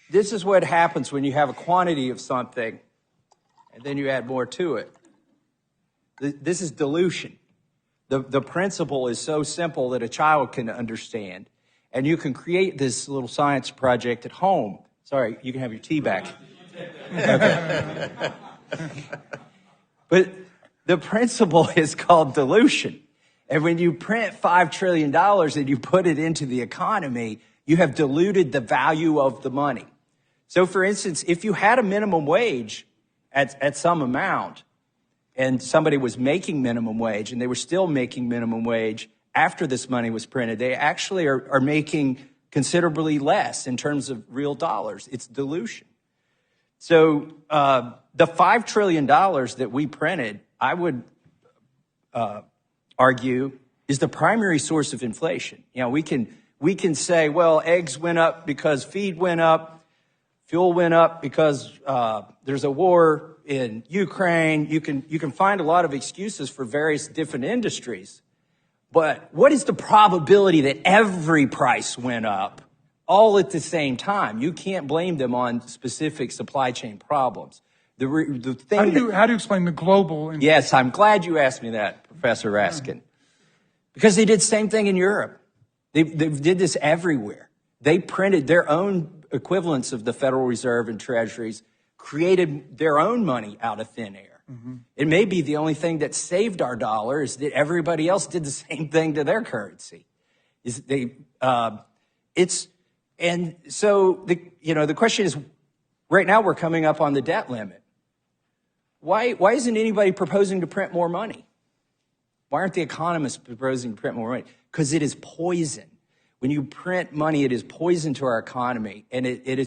This is what happens when you have a quantity of something and then you add more to it. This is dilution. The principle is so simple that a child can understand. And you can create this little science project at home. Sorry, you can have your tea back. Okay. But the principle is called dilution. And when you print $5 trillion and you put it into the economy, you have diluted the value of the money. So, for instance, if you had a minimum wage at some amount and somebody was making minimum wage and they were still making minimum wage after this money was printed, they actually are making considerably less in terms of real dollars. It's dilution. So the $5 trillion that we printed, I would argue, is the primary source of inflation. You know, we can say, well, eggs went up because feed went up, fuel went up because there's a war in Ukraine. You can find a lot of excuses for various different industries. But what is the probability that every price went up all at the same time? You can't blame them on specific supply chain problems. The thing how do you explain the global? Yes, I'm glad you asked me that, Professor Raskin. Because they did the same thing in Europe. They did this everywhere. They printed their own equivalents of the Federal Reserve and treasuries, created their own money out of thin air. Mm-hmm. It may be the only thing that saved our dollar is that everybody else did the same thing to their currency. And so the question is, right now we're coming up on the debt limit. Why isn't anybody proposing to print more money? Why aren't the economists proposing to print more money? Because it is poison. When you print money, it is poison to our economy, and it is